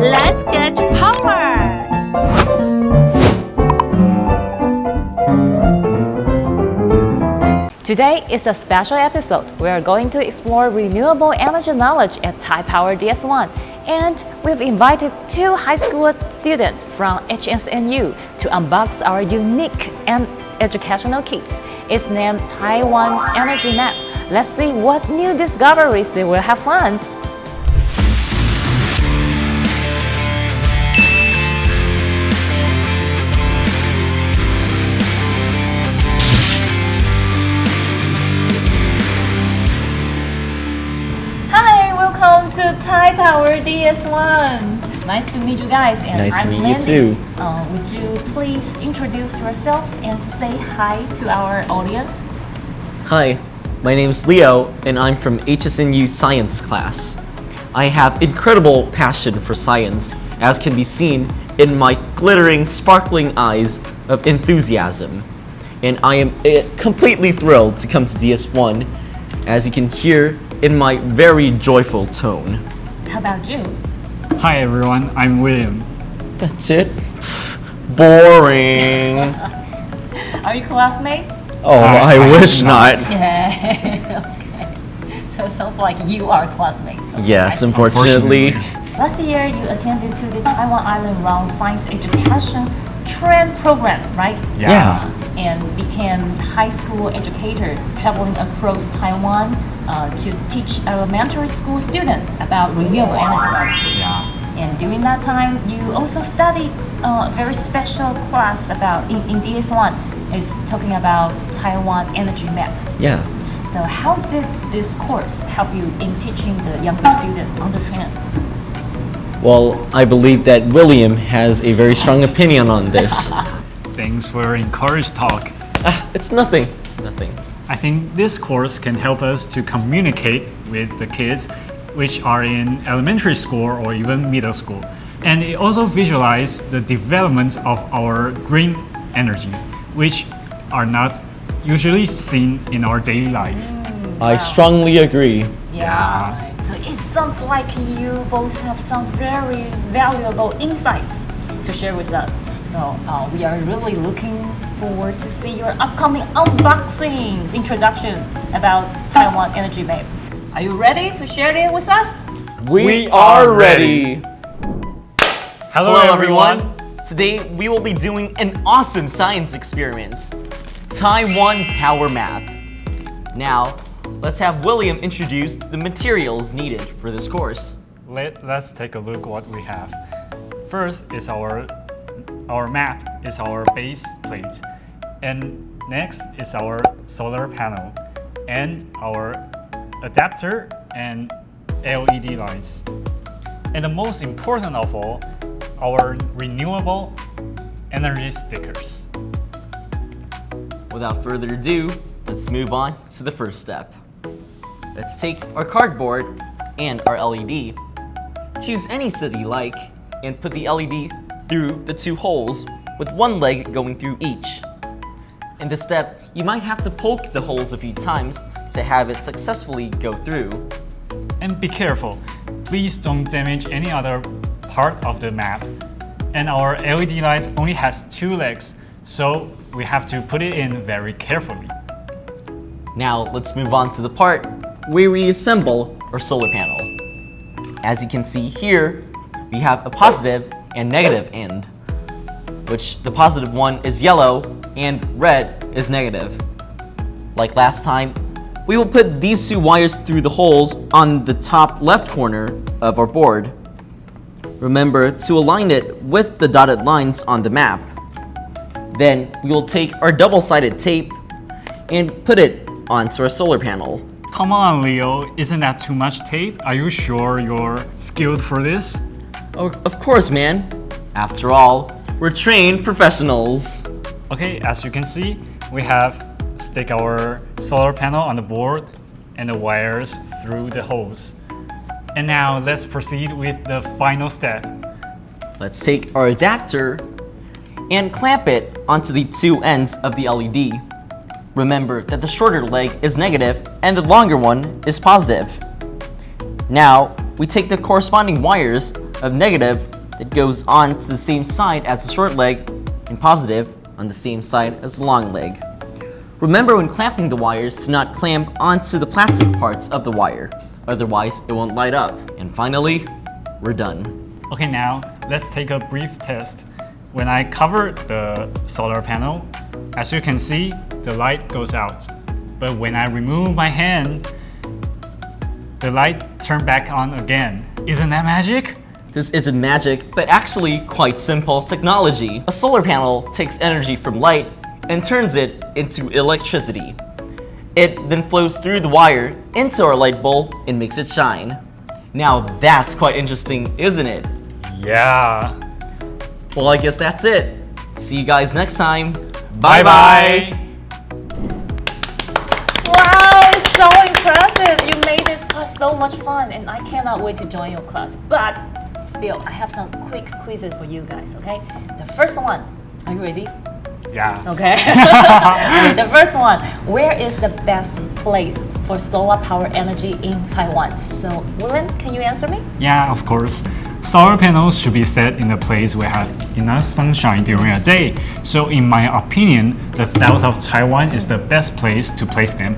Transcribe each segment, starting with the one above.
Let's get power! Today is a special episode. We are going to explore renewable energy knowledge at Taipower DS1. And we've invited two high school students from HSNU to unbox our unique and educational kits. It's named Taiwan Energy Map. Let's see what new discoveries they will have found. Hi, welcome to Taipower DS1. Nice to meet you guys. And Nice to I'm meet Mandy. you too. Would you please introduce yourself and say hi to our audience? Hi, my name is Leo, and I'm from HSNU science class. I have incredible passion for science, as can be seen in my glittering, sparkling eyes of enthusiasm. And I am completely thrilled to come to DS1, as you can hear in my very joyful tone. How about you? Hi everyone, I'm William. That's it? Boring. Are you classmates? Oh, I wish not. Yeah. Okay. So it sounds like you are classmates. Okay, Yes, I see. unfortunately. Last year you attended to the Taiwan Island Round Science Education Trend Program, right? Yeah. And became high school educator traveling across Taiwan to teach elementary school students about renewable energy. Yeah. And during that time, you also studied a very special class about in DS1. It's talking about Taiwan Energy Map. Yeah. So how did this course help you in teaching the younger students on the trend? Well, I believe that William has a very strong opinion on this. Thanks for encouraged talk. It's nothing. Nothing. I think this course can help us to communicate with the kids which are in elementary school or even middle school. And it also visualize the development of our green energy, which are not usually seen in our daily life. I strongly agree. Yeah. So it sounds like you both have some very valuable insights to share with us. So we are really looking forward to see your upcoming unboxing introduction about Taiwan Energy Map. Are you ready to share it with us? We are ready. Hello everyone. Today we will be doing an awesome science experiment. Taiwan Power Map. Now, let's have William introduce the materials needed for this course. Let's take a look what we have. First is our map is our base plate, and next is our solar panel and our adapter and LED lights. And the most important of all, our renewable energy stickers. Without further ado, let's move on to the first step. Let's take our cardboard and our LED. Choose any set you like and put the LED through the two holes with one leg going through each. In this step, you might have to poke the holes a few times to have it successfully go through. And be careful, please don't damage any other part of the map. And our LED lights only has two legs, so we have to put it in very carefully. Now let's move on to the part where we assemble our solar panel. As you can see here, we have a positive and negative end, which the positive one is yellow and red is negative. Like last time, we will put these two wires through the holes on the top left corner of our board. Remember to align it with the dotted lines on the map. Then we will take our double-sided tape and put it onto our solar panel. Come on, Leo, isn't that too much tape? Are you sure you're skilled for this? Oh, of course, man. After all, we're trained professionals. Okay, as you can see, we have stick our solar panel on the board and the wires through the holes. And now let's proceed with the final step. Let's take our adapter and clamp it onto the two ends of the LED. Remember that the shorter leg is negative and the longer one is positive. Now, we take the corresponding wires of negative it goes on to the same side as the short leg and positive on the same side as the long leg. Remember when clamping the wires to not clamp onto the plastic parts of the wire, otherwise it won't light up. And finally, we're done. Okay, now let's take a brief test. When I cover the solar panel, as you can see, the light goes out. But when I remove my hand, the light turned back on again. Isn't that magic? This isn't magic, but actually quite simple technology. A solar panel takes energy from light and turns it into electricity. It then flows through the wire into our light bulb and makes it shine. Now that's quite interesting, isn't it? Yeah. Well, I guess that's it. See you guys next time. Bye bye. Wow, it's so impressive. You made this class so much fun and I cannot wait to join your class. But still, I have some quick quizzes for you guys, okay? The first one, are you ready? Yeah. Okay. The first one, where is the best place for solar power energy in Taiwan? So, William, can you answer me? Yeah, of course. Solar panels should be set in a place where have enough sunshine during a day. So in my opinion, the south of Taiwan is the best place to place them.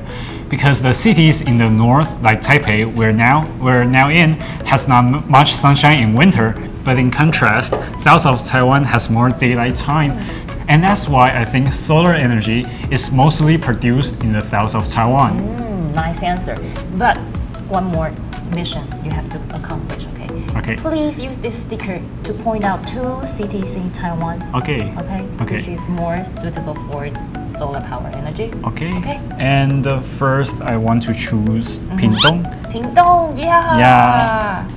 Because the cities in the north, like Taipei, we're now in, has not much sunshine in winter. But in contrast, south of Taiwan has more daylight time. And that's why I think solar energy is mostly produced in the south of Taiwan. Nice answer. But one more mission you have to accomplish, okay? Okay. Please use this sticker to point out 2 cities in Taiwan. Okay. Okay. Okay. Which is more suitable for solar power energy. Okay. Okay. And first, I want to choose Pingdong. Pingdong, yeah. Yeah.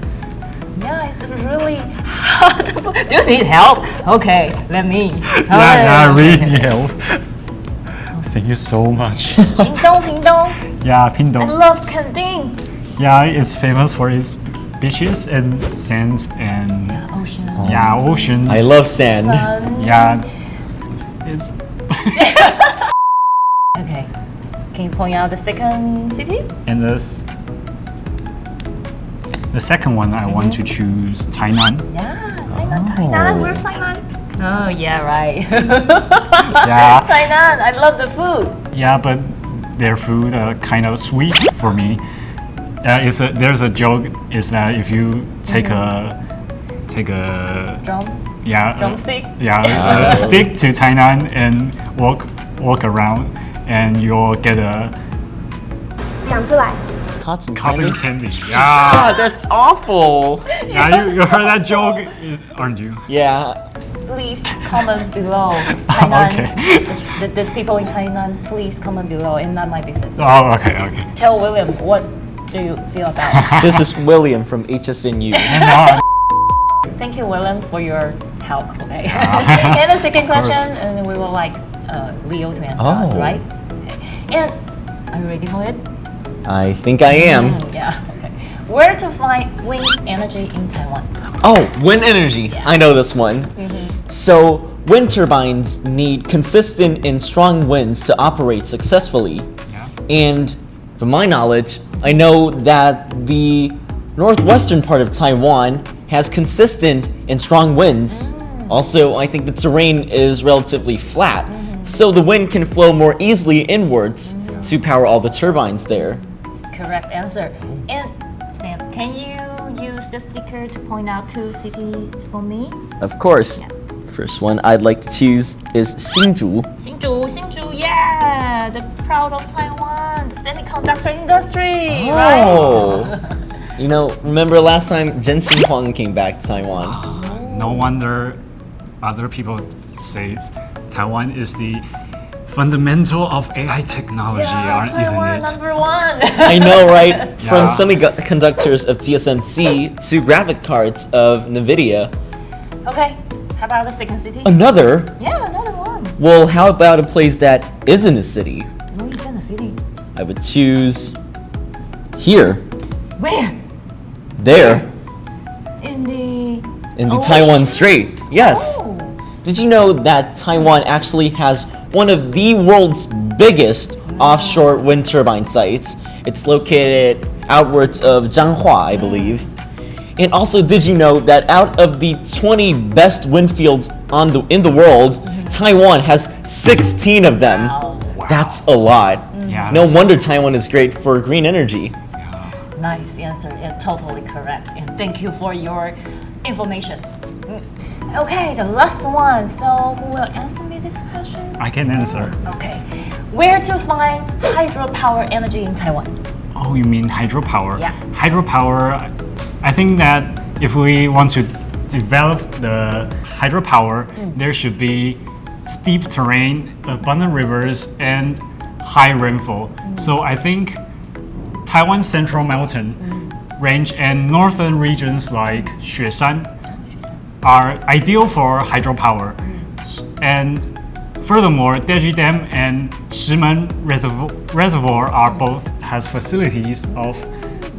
Yeah, it's really hard. Do you need help? Okay, let me. Yeah, I really need help. Thank you so much. Pingdong. Yeah, I Pingdong. love Kenting. Yeah, it's famous for its beaches and sands and Ocean. oceans. I love sand. Sun. Yeah, it's Okay. Can you point out the second city? and the second one I want to choose Tainan. Yeah, Tainan. Where's Tainan? Oh, yeah, right. Yeah, Tainan, I love the food. yeah, but their food kind of sweet for me. There's a joke is that if you take a Drum. Drumstick? a stick to Tainan and walk around and you'll get a 讲出来。 Cotton cotton candy? candy. Yeah, God, that's awful. yeah, you heard that joke, aren't you? Yeah. Please comment below. Tainan. Okay. The people in Tainan, please comment below. It's not my business. Oh, okay. Tell William, what do you feel about? This is William from HSNU. And Thank you, William, for your help. Okay. And the second course. question, and we will like Leo to answer us, Oh. right? Okay. And are you ready for it? I think I am. Yeah. Okay. Where to find wind energy in Taiwan? Oh, wind energy. Yeah. I know this one. So, wind turbines need consistent and strong winds to operate successfully. yeah. And from my knowledge, I know that the northwestern part of Taiwan has consistent and strong winds. Also, I think the terrain is relatively flat, so the wind can flow more easily inwards to power all the turbines there. Correct answer. And Sam, can you use the sticker to point out 2 cities for me? Of course. Yeah. First one I'd like to choose is Hsinchu. Hsinchu, yeah, the proud of Taiwan, the semiconductor industry, right? Oh, you know, remember last time Jen Xinhuang came back to Taiwan? No wonder other people say Taiwan is the fundamental of AI technology, Yeah, isn't Taiwan it? number 1. I know, right? From Yeah. semiconductors of TSMC to graphic cards of NVIDIA. Okay, how about the second city? Another? Yeah, another one. Well, how about a place that isn't a city? No, it's in the city. I would choose here, Where? there, In the in the ocean? Taiwan Strait. Yes. Oh. Did you know that Taiwan actually has one of the world's biggest offshore wind turbine sites? It's located outwards of Zhanghua, I believe. And also, did you know that out of the 20 best wind fields in the world, Taiwan has 16 of them? Wow. That's a lot. Yeah, No that's- wonder Taiwan is great for green energy. Nice answer and totally correct. And thank you for your information. Okay, the last one. So who will answer me this question? I can answer. Okay. Where to find hydropower energy in Taiwan? Oh, you mean hydropower? Yeah. Hydropower, I think that if we want to develop the hydropower, there should be steep terrain, abundant rivers, and high rainfall. So I think Taiwan's central mountain range and northern regions like Xueshan are ideal for hydropower. And furthermore, Deji Dam and Shimen Reservoir are both has facilities of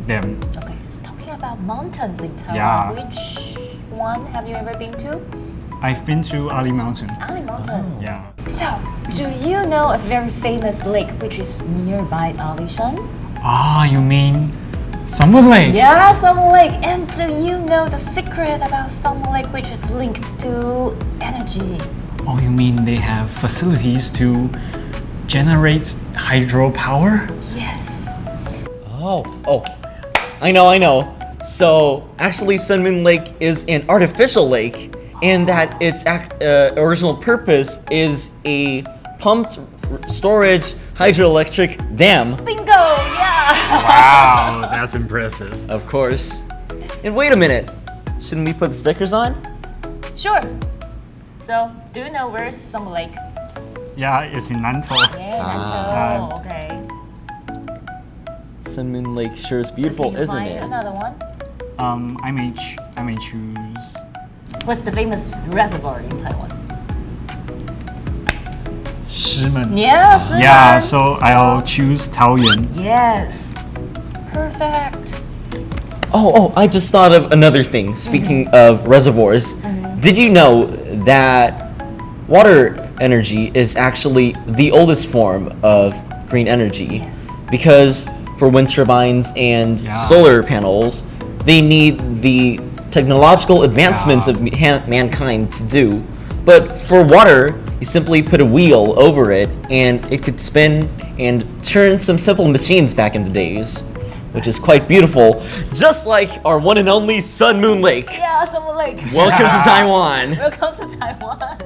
them. Okay, so talking about mountains in Taiwan, Yeah. which one have you ever been to? I've been to Ali Mountain. Ali Mountain. Yeah. So, do you know a very famous lake which is nearby Alishan? Ah, you mean Summer Lake? Yeah, Summer Lake. And do you know the secret about Summer Lake which is linked to energy? Oh, you mean they have facilities to generate hydropower? Yes. Oh, I know. So actually, Sun Moon Lake is an artificial lake, and that its original purpose is a pumped storage hydroelectric dam. Bingo! Yeah. Wow, that's impressive. Of course. And wait a minute, shouldn't we put the stickers on? Sure. So, do you know where's Summer Lake? Yeah, it's in Nantou. Yeah, Ah. Nantou. Okay. Sun Moon Lake sure is beautiful, Can you isn't find it? another one? I may choose. What's the famous reservoir in Taiwan? Shimen. Yeah, sure. Yeah, so I'll choose Taoyuan. Yes. Perfect. Oh, I just thought of another thing. Speaking of reservoirs, did you know that water energy is actually the oldest form of green energy? Yes. Because for wind turbines and Yeah. solar panels, they need the technological advancements of mankind to do. But for water, you simply put a wheel over it and it could spin and turn some simple machines back in the days, which is quite beautiful, just like our one and only Sun Moon Lake. Yeah, Summer Lake. Welcome to Taiwan. Welcome to Taiwan.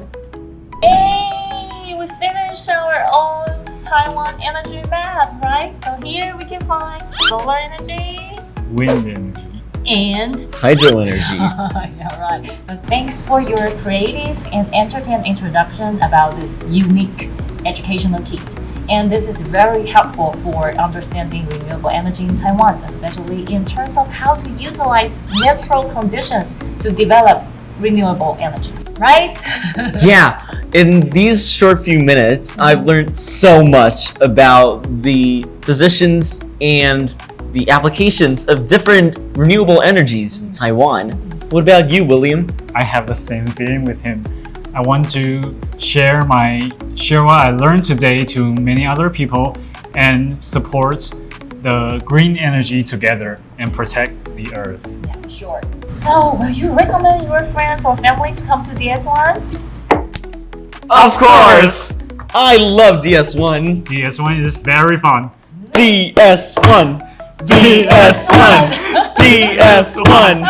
Hey, we finished our own Taiwan energy map, right? So here we can find solar energy Wind energy. and Hydro energy. yeah, right. So thanks for your creative and entertaining introduction about this unique educational kit. And this is very helpful for understanding renewable energy in Taiwan, especially in terms of how to utilize natural conditions to develop renewable energy, right? Yeah, in these short few minutes, I've learned so much about the positions and the applications of different renewable energies in Taiwan. What about you, William? I have the same feeling with him. I want to share what I learned today to many other people and support the green energy together and protect the earth. Yeah, sure. So, will you recommend your friends or family to come to DS1? Of course! I love DS1. DS1 is very fun. DS1! DS1! DS1!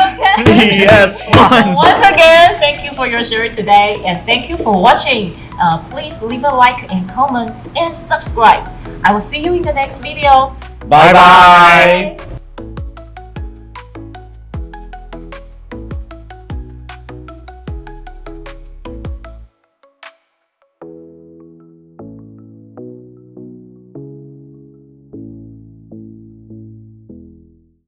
DS1! Once again, thank you for your sharing today and thank you for watching. Please leave a like and comment and subscribe. I will see you in the next video. Bye bye!